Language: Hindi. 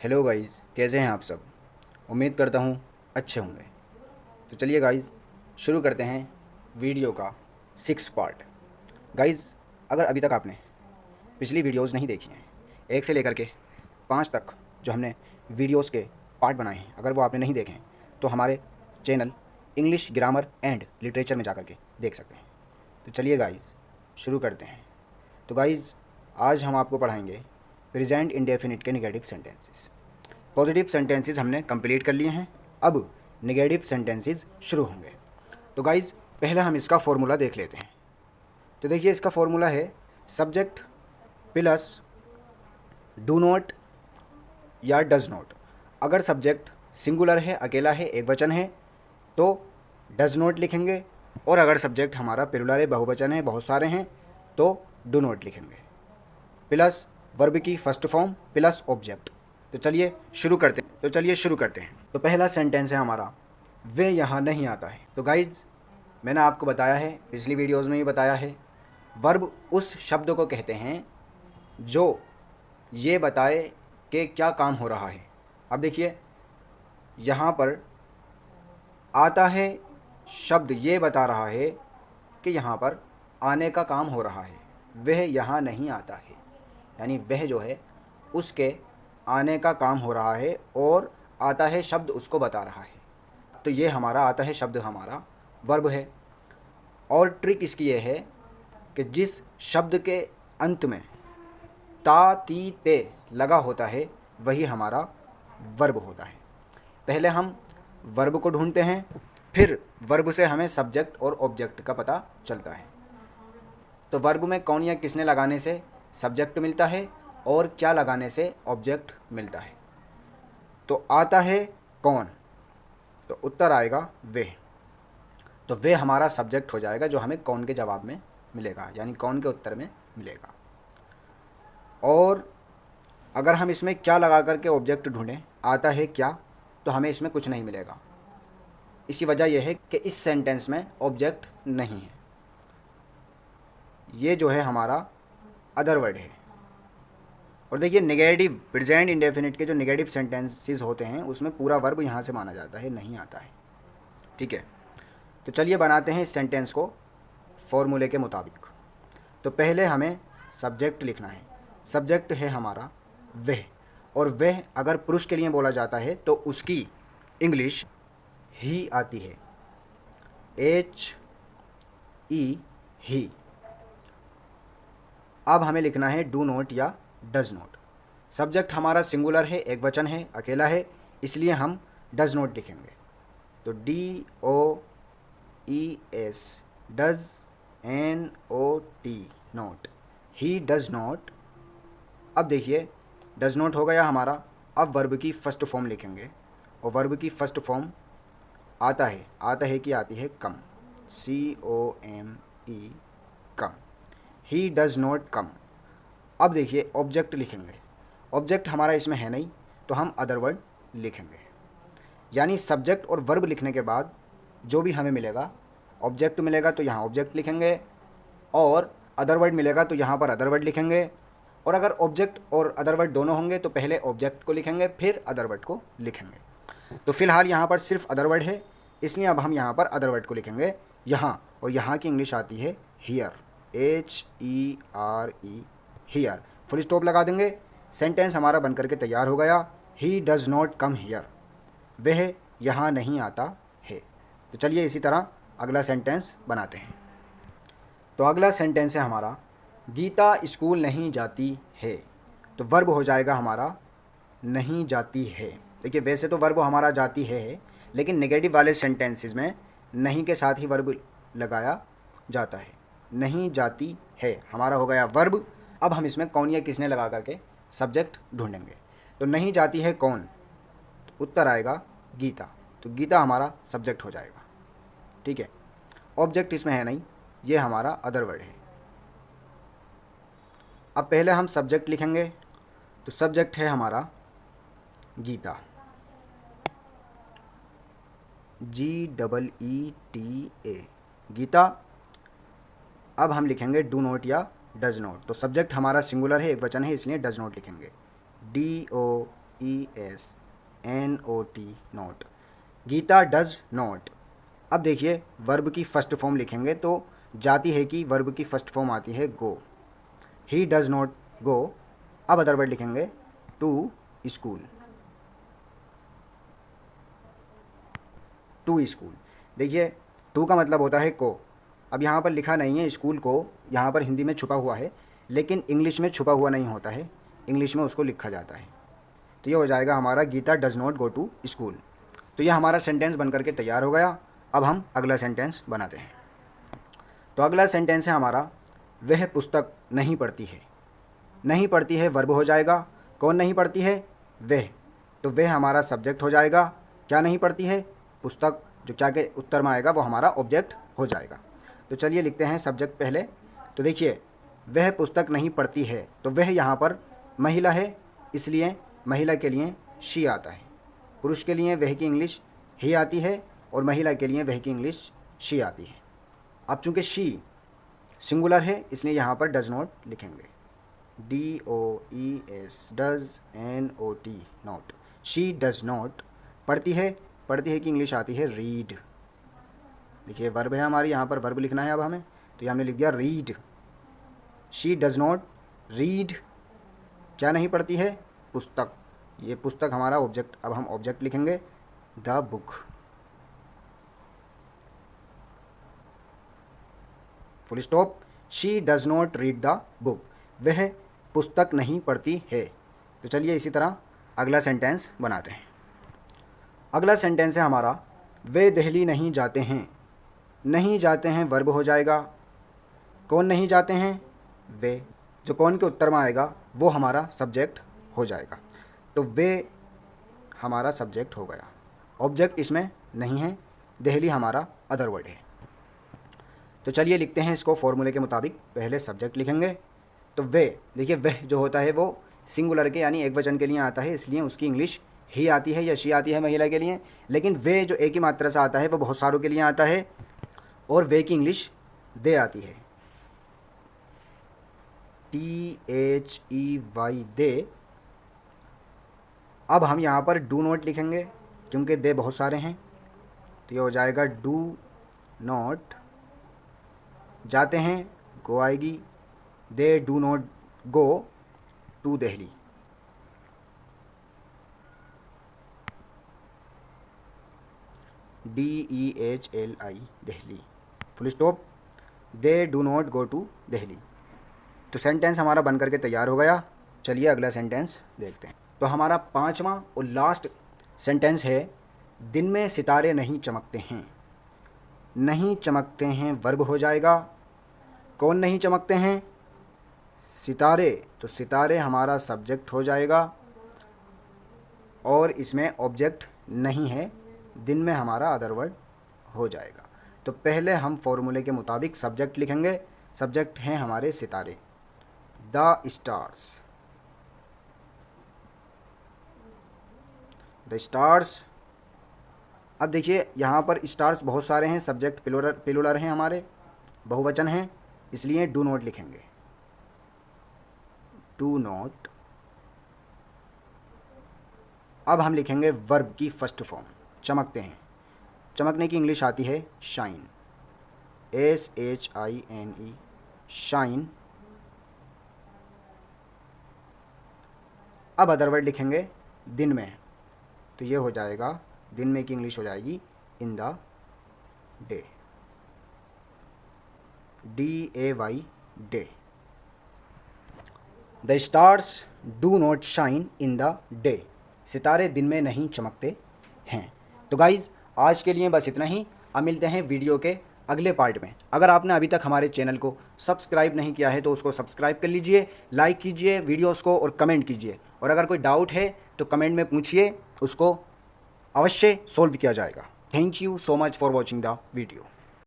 हेलो गाइस, कैसे हैं आप सब। उम्मीद करता हूँ अच्छे होंगे। तो चलिए गाइस, शुरू करते हैं वीडियो का 6 पार्ट। गाइस, अगर अभी तक आपने पिछली वीडियोस नहीं देखी हैं, 1 से लेकर के 5 तक जो हमने वीडियोस के पार्ट बनाए हैं, अगर वो आपने नहीं देखे हैं तो हमारे channel English grammar and literature में जाकर के देख सकते हैं। तो चलिए गाइस, शुरू करते हैं। तो गाइस, आज हम आपको पढ़ाएंगे प्रेजेंट इंडेफिनिट के नेगेटिव सेंटेंसेस। पॉजिटिव सेंटेंसेस हमने कंप्लीट कर लिए हैं, अब नेगेटिव सेंटेंसेस शुरू होंगे। तो गाइज, पहले हम इसका फॉर्मूला देख लेते हैं। तो देखिए, इसका फॉर्मूला है सब्जेक्ट प्लस डू नॉट या डज नॉट। अगर सब्जेक्ट सिंगुलर है, अकेला है, एक वचन है, तो डज नॉट लिखेंगे, और अगर सब्जेक्ट हमारा प्लूरल है, बहुवचन है, बहुत सारे हैं, तो डू नॉट लिखेंगे, प्लस वर्ब की फर्स्ट फॉर्म प्लस ऑब्जेक्ट। तो चलिए शुरू करते हैं। तो पहला सेंटेंस है हमारा, वे यहाँ नहीं आता है। तो गाइज, मैंने आपको बताया है, पिछली वीडियोस में भी बताया है, वर्ब उस शब्द को कहते हैं जो ये बताए कि क्या काम हो रहा है। अब देखिए, यहाँ पर आता है शब्द ये बता रहा है कि यहाँ पर आने का काम हो रहा है। वह यहाँ नहीं आता है, यानी वह जो है उसके आने का काम हो रहा है, और आता है शब्द उसको बता रहा है। तो ये हमारा आता है शब्द हमारा वर्ब है। और ट्रिक इसकी ये है कि जिस शब्द के अंत में ता ती ते लगा होता है वही हमारा वर्ब होता है। पहले हम वर्ब को ढूंढते हैं, फिर वर्ब से हमें सब्जेक्ट और ऑब्जेक्ट का पता चलता है। तो वर्ब में कौन या किसने लगाने से सब्जेक्ट मिलता है और क्या लगाने से ऑब्जेक्ट मिलता है। तो आता है कौन, तो उत्तर आएगा वे। तो वे हमारा सब्जेक्ट हो जाएगा जो हमें कौन के जवाब में मिलेगा, यानी कौन के उत्तर में मिलेगा। और अगर हम इसमें क्या लगा करके ऑब्जेक्ट ढूंढें, आता है क्या, तो हमें इसमें कुछ नहीं मिलेगा। इसकी वजह यह है कि इस सेंटेंस में ऑब्जेक्ट नहीं है। ये जो है हमारा अदर वर्ड है। और देखिए, नेगेटिव प्रेजेंट इंडेफिनिट के जो नेगेटिव सेंटेंसेस होते हैं उसमें पूरा वर्ब यहाँ से माना जाता है, नहीं आता है। ठीक है, तो चलिए बनाते हैं इस सेंटेंस को फॉर्मूले के मुताबिक। तो पहले हमें सब्जेक्ट लिखना है। सब्जेक्ट है हमारा वह, और वह अगर पुरुष के लिए बोला जाता है तो उसकी इंग्लिश ही आती है, एच ई ही। अब हमें लिखना है डू नॉट या डज नॉट। सब्जेक्ट हमारा सिंगुलर है, एक वचन है, अकेला है, इसलिए हम डज नॉट लिखेंगे। तो D O E S, does, N O T, not, he does not. अब देखिए, डज नॉट हो गया हमारा। अब वर्ब की फर्स्ट फॉर्म लिखेंगे, और वर्ब की फर्स्ट फॉर्म आता है कि आती है come, C O M E, come. He does not come. अब देखिए, ऑब्जेक्ट लिखेंगे। ऑब्जेक्ट हमारा इसमें है नहीं, तो हम अदर वर्ड लिखेंगे। यानी सब्जेक्ट और वर्ब लिखने के बाद जो भी हमें मिलेगा, ऑब्जेक्ट मिलेगा तो यहाँ ऑब्जेक्ट लिखेंगे, और अदर वर्ड मिलेगा तो यहाँ पर अदर वर्ड लिखेंगे। और अगर ऑब्जेक्ट और अदर वर्ड दोनों होंगे तो पहले ऑब्जेक्ट को लिखेंगे, फिर अदर वर्ड को लिखेंगे। तो फिलहाल यहाँ पर सिर्फ अदर वर्ड है, इसलिए अब हम यहाँ पर अदर वर्ड को लिखेंगे यहाँ, और यहाँ की इंग्लिश आती है here, H E R E, here. Full stop लगा देंगे। सेंटेंस हमारा बन करके तैयार हो गया, ही डज नॉट कम हियर, वह यहाँ नहीं आता है। तो चलिए इसी तरह अगला सेंटेंस बनाते हैं। तो अगला सेंटेंस है हमारा, गीता स्कूल नहीं जाती है। तो वर्ब हो जाएगा हमारा नहीं जाती है। देखिए, वैसे तो वर्ब हमारा जाती है, लेकिन नेगेटिव वाले सेंटेंसेस में नहीं के साथ ही वर्ब लगाया जाता है। नहीं जाती है हमारा हो गया वर्ब। अब हम इसमें कौन या किसने लगा करके सब्जेक्ट ढूंढेंगे। तो नहीं जाती है कौन, तो उत्तर आएगा गीता। तो गीता हमारा सब्जेक्ट हो जाएगा। ठीक है, ऑब्जेक्ट इसमें है नहीं, ये हमारा अदर वर्ड है। अब पहले हम सब्जेक्ट लिखेंगे। तो सब्जेक्ट है हमारा गीता, GEETA, गीता। अब हम लिखेंगे डू नॉट या डज नॉट। तो सब्जेक्ट हमारा सिंगुलर है, एक वचन है, इसलिए डज नॉट लिखेंगे, DO G-O-E-S-N-O-T not. Gita does not. अब देखिए वर्ब की फर्स्ट फॉर्म लिखेंगे तो जाती है कि वर्ब की फर्स्ट फॉर्म आती है गो। ही डज नॉट गो। अब अदर वर्ड लिखेंगे टू स्कूल। To school. देखिए टू का मतलब होता है को। अब यहाँ पर लिखा नहीं है स्कूल को, यहाँ पर हिंदी में छुपा हुआ है, लेकिन इंग्लिश में छुपा हुआ नहीं होता है, इंग्लिश में उसको लिखा जाता है। तो ये हो जाएगा हमारा Gita does not go to school. तो ये हमारा सेंटेंस बन करके तैयार हो गया। अब हम अगला सेंटेंस बनाते हैं। तो अगला सेंटेंस है हमारा वह पुस्तक नहीं पढ़ती है। नहीं पढ़ती है वर्ब हो जाएगा। कौन नहीं पढ़ती है? वह। तो वह हमारा सब्जेक्ट हो जाएगा। क्या नहीं पढ़ती है? पुस्तक। जो क्या के उत्तर में आएगा वो हमारा ऑब्जेक्ट हो जाएगा। तो चलिए लिखते हैं सब्जेक्ट पहले। तो देखिए वह पुस्तक नहीं पढ़ती है, तो वह यहाँ पर महिला है, इसलिए महिला के लिए शी आता है। पुरुष के लिए वह की इंग्लिश ही आती है और महिला के लिए वह की इंग्लिश शी आती है। अब चूँकि शी सिंगुलर है इसलिए यहाँ पर डज नॉट लिखेंगे। DOES does NOT not. She does not. पढ़ती है, पढ़ती है कि इंग्लिश आती है रीड। देखिए वर्ब है हमारी, यहाँ पर वर्ब लिखना है अब हमें, तो ये हमने लिख दिया read. She does not read. क्या नहीं पढ़ती है? पुस्तक। ये पुस्तक हमारा ऑब्जेक्ट। अब हम ऑब्जेक्ट लिखेंगे the book. Full stop. She does not read the book. वह पुस्तक नहीं पढ़ती है। तो चलिए इसी तरह अगला सेंटेंस बनाते हैं। अगला सेंटेंस है हमारा वे दिल्ली नहीं जाते हैं। नहीं जाते हैं वर्ब हो जाएगा। कौन नहीं जाते हैं? वे। जो कौन के उत्तर में आएगा वो हमारा सब्जेक्ट हो जाएगा। तो वे हमारा सब्जेक्ट हो गया। ऑब्जेक्ट इसमें नहीं है, दिल्ली हमारा अदर वर्ड है। तो चलिए लिखते हैं इसको फॉर्मूले के मुताबिक। पहले सब्जेक्ट लिखेंगे तो वे। देखिए वह जो होता है वो सिंगुलर के यानी एक वचन के लिए आता है, इसलिए उसकी इंग्लिश ही आती है या शी आती है महिला के लिए। लेकिन वे जो एक ही मात्रा से आता है वो बहुत सारों के लिए आता है और वे की इंग्लिश दे आती है। THEY दे। अब हम यहाँ पर डू नॉट लिखेंगे क्योंकि दे बहुत सारे हैं, तो ये हो जाएगा डू नॉट। जाते हैं गो आएगी। They do not go to Delhi. DEHLI Delhi. Full stop. They do not go to Delhi. तो सेंटेंस हमारा बन करके तैयार हो गया। चलिए अगला सेंटेंस देखते हैं। तो हमारा पांचवा और लास्ट सेंटेंस है दिन में सितारे नहीं चमकते हैं। नहीं चमकते हैं वर्ब हो जाएगा। कौन नहीं चमकते हैं? सितारे। तो सितारे हमारा सब्जेक्ट हो जाएगा और इसमें ऑब्जेक्ट नहीं है, दिन में हमारा अदर वर्ड हो जाएगा। तो पहले हम फॉर्मूले के मुताबिक सब्जेक्ट लिखेंगे। सब्जेक्ट हैं हमारे सितारे, द स्टार्स। The stars. अब देखिए यहाँ पर स्टार्स बहुत सारे हैं, सब्जेक्ट प्लूरल हैं हमारे, बहुवचन हैं, इसलिए डू नॉट लिखेंगे। Do not. अब हम लिखेंगे वर्ब की फर्स्ट फॉर्म, चमकते हैं। चमकने की इंग्लिश आती है शाइन। SHINE shine. अब अदर वर्ड लिखेंगे दिन में, तो ये हो जाएगा दिन में की इंग्लिश हो जाएगी in the day. DAY day. The stars do not shine in the day. सितारे दिन में नहीं चमकते हैं। तो गाइज़ आज के लिए बस इतना ही। अब मिलते हैं वीडियो के अगले पार्ट में। अगर आपने अभी तक हमारे चैनल को सब्सक्राइब नहीं किया है तो उसको सब्सक्राइब कर लीजिए, लाइक कीजिए वीडियोस को और कमेंट कीजिए। और अगर कोई डाउट है तो कमेंट में पूछिए, उसको अवश्य सॉल्व किया जाएगा। Thank you so much for watching the video.